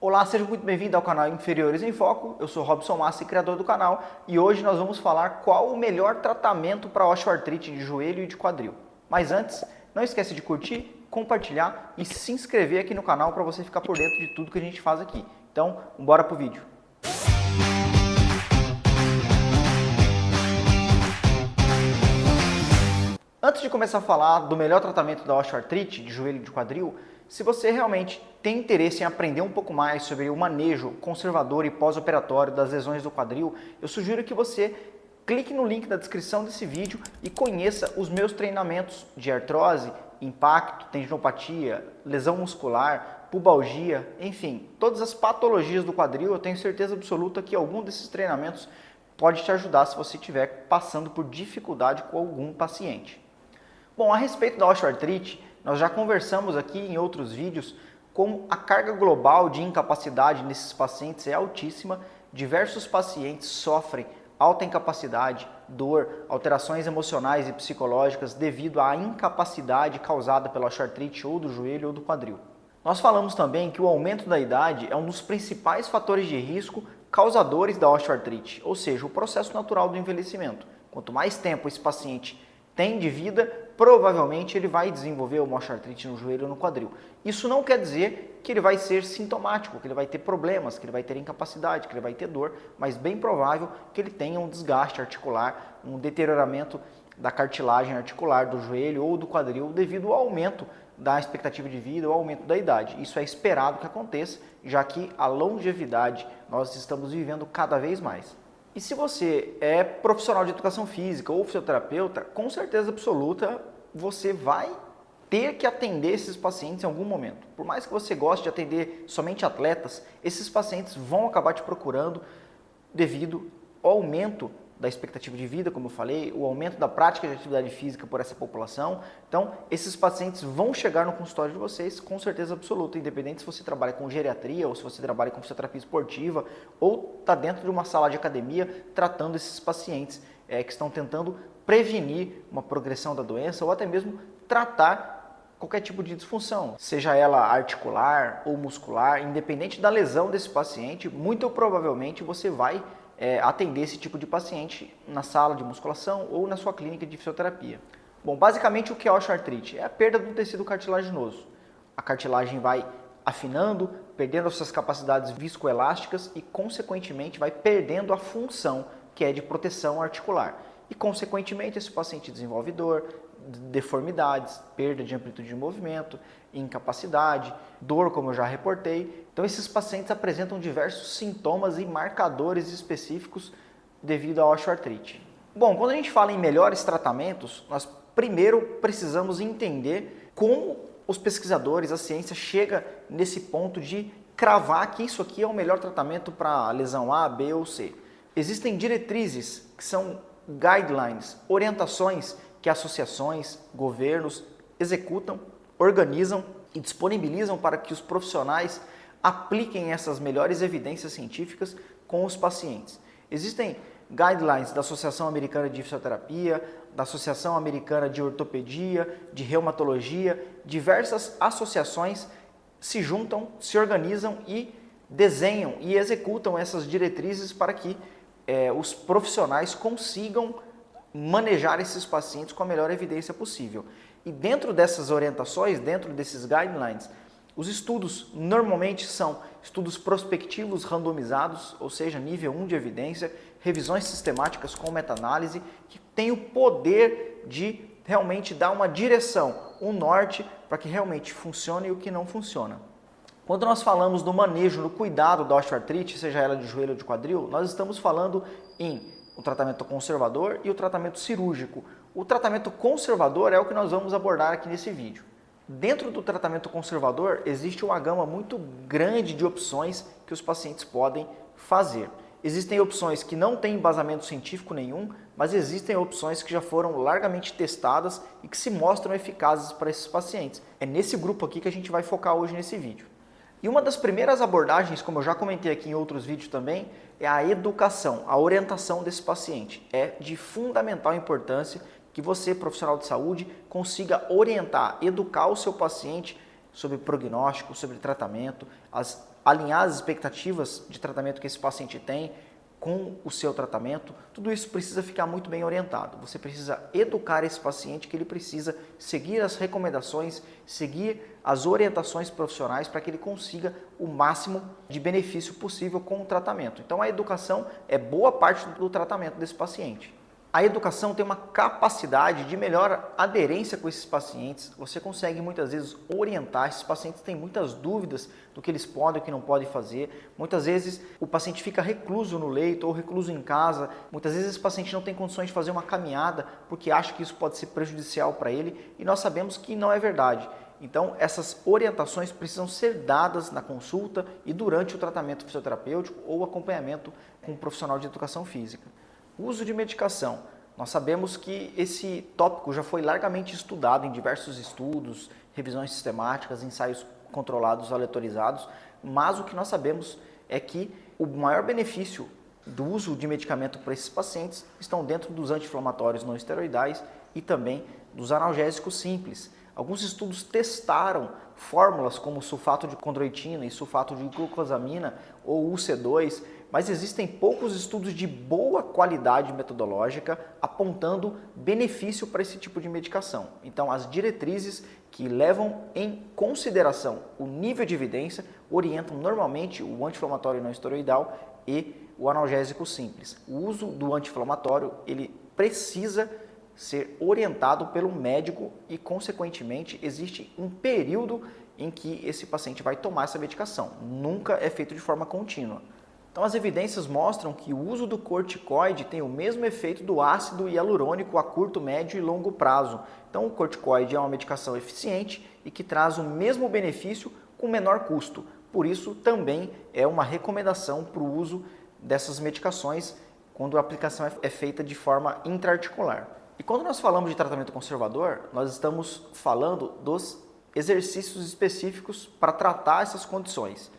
Olá, seja muito bem-vindo ao canal Inferiores em Foco. Eu sou Robson Massa, criador do canal, e hoje nós vamos falar qual o melhor tratamento para osteoartrite de joelho e de quadril. Mas antes, não esquece de curtir, compartilhar e se inscrever aqui no canal para você ficar por dentro de tudo que a gente faz aqui. Então, bora pro vídeo. Antes de começar a falar do melhor tratamento da osteoartrite de joelho e de quadril, se você realmente tem interesse em aprender um pouco mais sobre o manejo conservador e pós-operatório das lesões do quadril, eu sugiro que você clique no link da descrição desse vídeo e conheça os meus treinamentos de artrose, impacto, tendinopatia, lesão muscular, pubalgia, enfim, todas as patologias do quadril. Eu tenho certeza absoluta que algum desses treinamentos pode te ajudar se você estiver passando por dificuldade com algum paciente. Bom, a respeito da osteoartrite, nós já conversamos aqui em outros vídeos como a carga global de incapacidade nesses pacientes é altíssima. Diversos pacientes sofrem alta incapacidade, dor, alterações emocionais e psicológicas devido à incapacidade causada pela osteoartrite ou do joelho ou do quadril. Nós falamos também que o aumento da idade é um dos principais fatores de risco causadores da osteoartrite, ou seja, o processo natural do envelhecimento. Quanto mais tempo esse paciente tem de vida, provavelmente ele vai desenvolver uma osteoartrite no joelho ou no quadril. Isso não quer dizer que ele vai ser sintomático, que ele vai ter problemas, que ele vai ter incapacidade, que ele vai ter dor, mas bem provável que ele tenha um desgaste articular, um deterioramento da cartilagem articular do joelho ou do quadril devido ao aumento da expectativa de vida ou aumento da idade. Isso é esperado que aconteça, já que a longevidade nós estamos vivendo cada vez mais. E se você é profissional de educação física ou fisioterapeuta, com certeza absoluta você vai ter que atender esses pacientes em algum momento. Por mais que você goste de atender somente atletas, esses pacientes vão acabar te procurando devido ao aumento da expectativa de vida, como eu falei, o aumento da prática de atividade física por essa população. Então, esses pacientes vão chegar no consultório de vocês com certeza absoluta, independente se você trabalha com geriatria ou se você trabalha com fisioterapia esportiva ou está dentro de uma sala de academia tratando esses pacientes que estão tentando prevenir uma progressão da doença ou até mesmo tratar qualquer tipo de disfunção, seja ela articular ou muscular, independente da lesão desse paciente, muito provavelmente você vai atender esse tipo de paciente na sala de musculação ou na sua clínica de fisioterapia. Bom, basicamente o que é osteoartrite? É a perda do tecido cartilaginoso. A cartilagem vai afinando, perdendo as suas capacidades viscoelásticas e, consequentemente, vai perdendo a função que é de proteção articular. E, consequentemente, esse paciente desenvolve dor, deformidades, perda de amplitude de movimento, incapacidade, dor, como eu já reportei. Então, esses pacientes apresentam diversos sintomas e marcadores específicos devido à osteoartrite. Bom, quando a gente fala em melhores tratamentos, nós primeiro precisamos entender como os pesquisadores, a ciência chega nesse ponto de cravar que isso aqui é o melhor tratamento para a lesão A, B ou C. Existem diretrizes, que são guidelines, orientações que associações, governos executam, organizam e disponibilizam para que os profissionais apliquem essas melhores evidências científicas com os pacientes. Existem guidelines da Associação Americana de Fisioterapia, da Associação Americana de Ortopedia, de Reumatologia, diversas associações se juntam, se organizam e desenham e executam essas diretrizes para que os profissionais consigam manejar esses pacientes com a melhor evidência possível. E dentro dessas orientações, dentro desses guidelines, os estudos normalmente são estudos prospectivos randomizados, ou seja, nível 1 de evidência, revisões sistemáticas com meta-análise, que tem o poder de realmente dar uma direção, um norte, para que realmente funcione e o que não funciona. Quando nós falamos do manejo, no cuidado da osteoartrite, seja ela de joelho ou de quadril, nós estamos falando em o tratamento conservador e o tratamento cirúrgico. O tratamento conservador é o que nós vamos abordar aqui nesse vídeo. Dentro do tratamento conservador, existe uma gama muito grande de opções que os pacientes podem fazer. Existem opções que não têm embasamento científico nenhum, mas existem opções que já foram largamente testadas e que se mostram eficazes para esses pacientes. É nesse grupo aqui que a gente vai focar hoje nesse vídeo. E uma das primeiras abordagens, como eu já comentei aqui em outros vídeos também, é a educação, a orientação desse paciente. É de fundamental importância que você, profissional de saúde, consiga orientar, educar o seu paciente sobre prognóstico, sobre tratamento, as alinhar as expectativas de tratamento que esse paciente tem com o seu tratamento, tudo isso precisa ficar muito bem orientado. Você precisa educar esse paciente que ele precisa seguir as recomendações, seguir as orientações profissionais para que ele consiga o máximo de benefício possível com o tratamento. Então a educação é boa parte do tratamento desse paciente. A educação tem uma capacidade de melhor aderência com esses pacientes. Você consegue muitas vezes orientar. Esses pacientes têm muitas dúvidas do que eles podem e o que não podem fazer. Muitas vezes o paciente fica recluso no leito ou recluso em casa. Muitas vezes esse paciente não tem condições de fazer uma caminhada porque acha que isso pode ser prejudicial para ele e nós sabemos que não é verdade. Então essas orientações precisam ser dadas na consulta e durante o tratamento fisioterapêutico ou acompanhamento com um profissional de educação física. Uso de medicação. Nós sabemos que esse tópico já foi largamente estudado em diversos estudos, revisões sistemáticas, ensaios controlados, aleatorizados, mas o que nós sabemos é que o maior benefício do uso de medicamento para esses pacientes estão dentro dos anti-inflamatórios não esteroidais e também dos analgésicos simples. Alguns estudos testaram fórmulas como sulfato de condroitina e sulfato de glucosamina ou UC2, mas existem poucos estudos de boa qualidade metodológica apontando benefício para esse tipo de medicação. Então, as diretrizes que levam em consideração o nível de evidência orientam normalmente o anti-inflamatório não esteroidal e o analgésico simples. O uso do anti-inflamatório, ele precisa ser orientado pelo médico e, consequentemente, existe um período em que esse paciente vai tomar essa medicação. Nunca é feito de forma contínua. Então, as evidências mostram que o uso do corticoide tem o mesmo efeito do ácido hialurônico a curto, médio e longo prazo. Então, o corticoide é uma medicação eficiente e que traz o mesmo benefício com menor custo. Por isso, também é uma recomendação para o uso dessas medicações quando a aplicação é feita de forma intraarticular. E quando nós falamos de tratamento conservador, nós estamos falando dos exercícios específicos para tratar essas condições.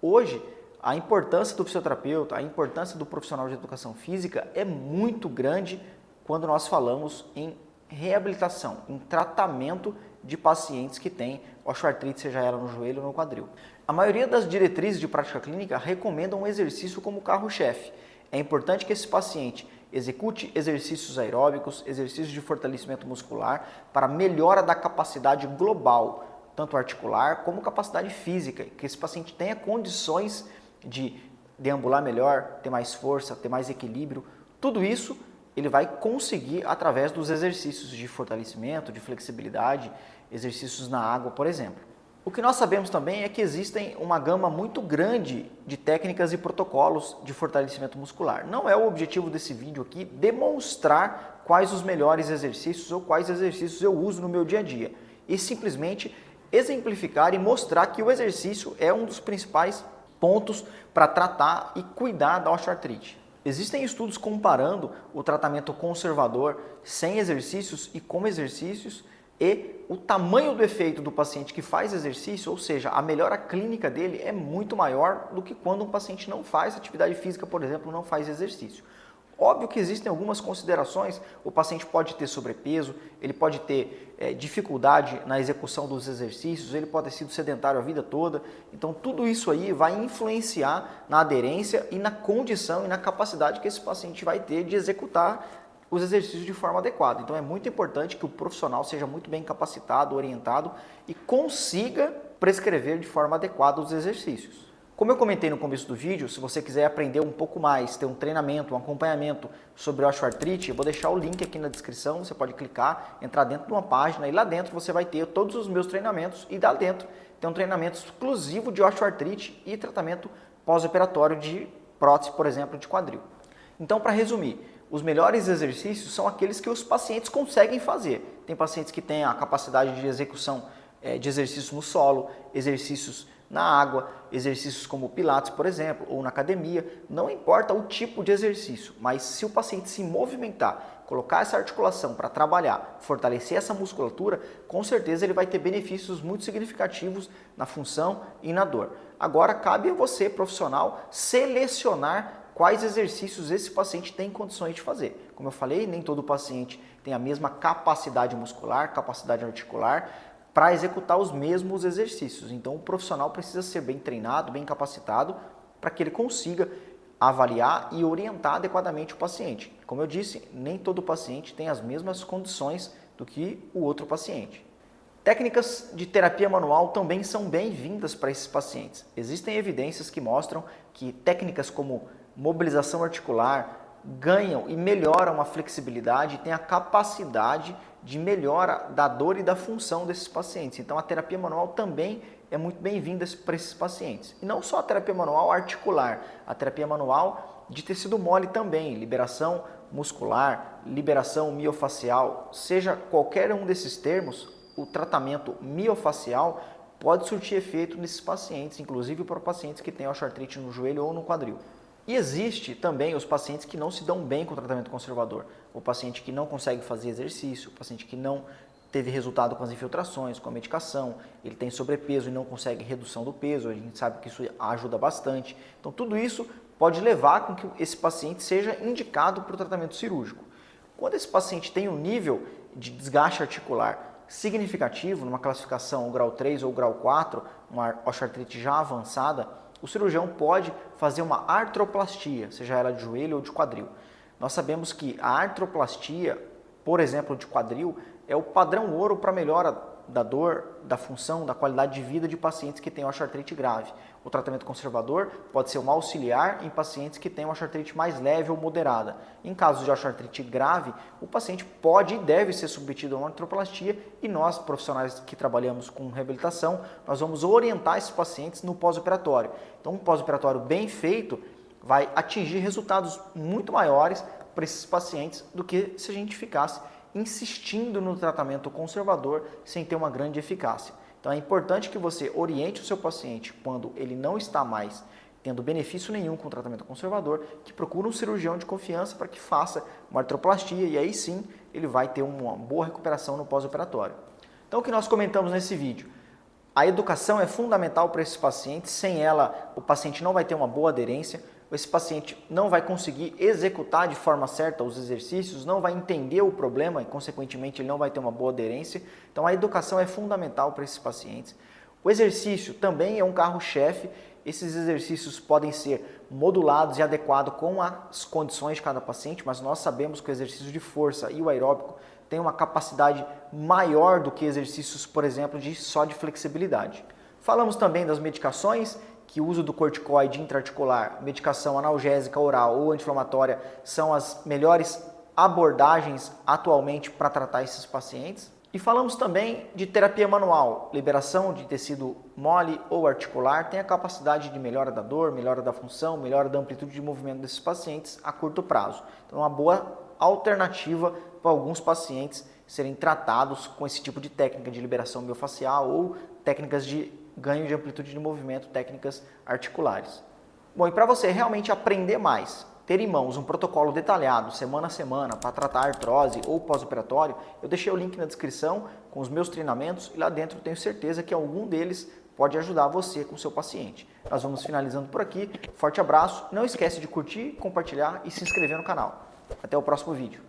Hoje, a importância do fisioterapeuta, a importância do profissional de educação física é muito grande quando nós falamos em reabilitação, em tratamento de pacientes que têm osteoartrite, seja ela no joelho ou no quadril. A maioria das diretrizes de prática clínica recomendam um exercício como carro-chefe. É importante que esse paciente execute exercícios aeróbicos, exercícios de fortalecimento muscular para melhora da capacidade global, tanto articular como capacidade física, que esse paciente tenha condições de deambular melhor, ter mais força, ter mais equilíbrio. Tudo isso ele vai conseguir através dos exercícios de fortalecimento, de flexibilidade, exercícios na água, por exemplo. O que nós sabemos também é que existem uma gama muito grande de técnicas e protocolos de fortalecimento muscular. Não é o objetivo desse vídeo aqui demonstrar quais os melhores exercícios ou quais exercícios eu uso no meu dia a dia, e simplesmente exemplificar e mostrar que o exercício é um dos principais pontos para tratar e cuidar da osteoartrite. Existem estudos comparando o tratamento conservador sem exercícios e com exercícios e o tamanho do efeito do paciente que faz exercício, ou seja, a melhora clínica dele é muito maior do que quando um paciente não faz atividade física, por exemplo, não faz exercício. Óbvio que existem algumas considerações, o paciente pode ter sobrepeso, ele pode ter dificuldade na execução dos exercícios, ele pode ter sido sedentário a vida toda, então tudo isso aí vai influenciar na aderência e na condição e na capacidade que esse paciente vai ter de executar os exercícios de forma adequada. Então é muito importante que o profissional seja muito bem capacitado, orientado e consiga prescrever de forma adequada os exercícios. Como eu comentei no começo do vídeo, se você quiser aprender um pouco mais, ter um treinamento, um acompanhamento sobre osteoartrite, eu vou deixar o link aqui na descrição, você pode clicar, entrar dentro de uma página e lá dentro você vai ter todos os meus treinamentos e lá dentro tem um treinamento exclusivo de osteoartrite e tratamento pós-operatório de prótese, por exemplo, de quadril. Então, para resumir, os melhores exercícios são aqueles que os pacientes conseguem fazer. Tem pacientes que têm a capacidade de execução de exercícios no solo, exercícios na água, exercícios como pilates, por exemplo, ou na academia. Não importa o tipo de exercício, mas se o paciente se movimentar, colocar essa articulação para trabalhar, fortalecer essa musculatura, com certeza ele vai ter benefícios muito significativos na função e na dor. Agora, cabe a você, profissional, selecionar quais exercícios esse paciente tem condições de fazer. Como eu falei, nem todo paciente tem a mesma capacidade muscular, capacidade articular, para executar os mesmos exercícios. Então o profissional precisa ser bem treinado, bem capacitado, para que ele consiga avaliar e orientar adequadamente o paciente. Como eu disse, nem todo paciente tem as mesmas condições do que o outro paciente. Técnicas de terapia manual também são bem-vindas para esses pacientes. Existem evidências que mostram que técnicas como mobilização articular ganham e melhoram a flexibilidade e têm a capacidade de melhora da dor e da função desses pacientes. Então a terapia manual também é muito bem-vinda para esses pacientes. E não só a terapia manual articular, a terapia manual de tecido mole também, liberação muscular, liberação miofacial, seja qualquer um desses termos, o tratamento miofacial pode surtir efeito nesses pacientes, inclusive para pacientes que têm osteoartrite no joelho ou no quadril. E existe também os pacientes que não se dão bem com o tratamento conservador. O paciente que não consegue fazer exercício, o paciente que não teve resultado com as infiltrações, com a medicação, ele tem sobrepeso e não consegue redução do peso, a gente sabe que isso ajuda bastante. Então tudo isso pode levar com que esse paciente seja indicado para o tratamento cirúrgico. Quando esse paciente tem um nível de desgaste articular significativo, numa classificação grau 3 ou grau 4, uma osteoartrite já avançada, o cirurgião pode fazer uma artroplastia, seja ela de joelho ou de quadril. Nós sabemos que a artroplastia, por exemplo, de quadril, é o padrão ouro para melhora da dor, da função, da qualidade de vida de pacientes que têm osteoartrite grave. O tratamento conservador pode ser um auxiliar em pacientes que têm osteoartrite mais leve ou moderada. Em casos de osteoartrite grave, o paciente pode e deve ser submetido a uma artroplastia e nós, profissionais que trabalhamos com reabilitação, nós vamos orientar esses pacientes no pós-operatório. Então, um pós-operatório bem feito vai atingir resultados muito maiores para esses pacientes do que se a gente ficasse insistindo no tratamento conservador sem ter uma grande eficácia. Então é importante que você oriente o seu paciente quando ele não está mais tendo benefício nenhum com o tratamento conservador, que procure um cirurgião de confiança para que faça uma artroplastia e aí sim ele vai ter uma boa recuperação no pós-operatório. Então o que nós comentamos nesse vídeo? A educação é fundamental para esses pacientes, sem ela o paciente não vai ter uma boa aderência, esse paciente não vai conseguir executar de forma certa os exercícios, não vai entender o problema e, consequentemente, ele não vai ter uma boa aderência. Então, a educação é fundamental para esses pacientes. O exercício também é um carro-chefe. Esses exercícios podem ser modulados e adequados com as condições de cada paciente, mas nós sabemos que o exercício de força e o aeróbico têm uma capacidade maior do que exercícios, por exemplo, só de flexibilidade. Falamos também das medicações, que o uso do corticoide intraarticular, medicação analgésica oral ou anti-inflamatória são as melhores abordagens atualmente para tratar esses pacientes. E falamos também de terapia manual, liberação de tecido mole ou articular, tem a capacidade de melhora da dor, melhora da função, melhora da amplitude de movimento desses pacientes a curto prazo. Então é uma boa alternativa para alguns pacientes serem tratados com esse tipo de técnica de liberação miofacial ou técnicas de ganho de amplitude de movimento, técnicas articulares. Bom, e para você realmente aprender mais, ter em mãos um protocolo detalhado, semana a semana, para tratar artrose ou pós-operatório, eu deixei o link na descrição com os meus treinamentos e lá dentro eu tenho certeza que algum deles pode ajudar você com o seu paciente. Nós vamos finalizando por aqui. Forte abraço, não esquece de curtir, compartilhar e se inscrever no canal. Até o próximo vídeo.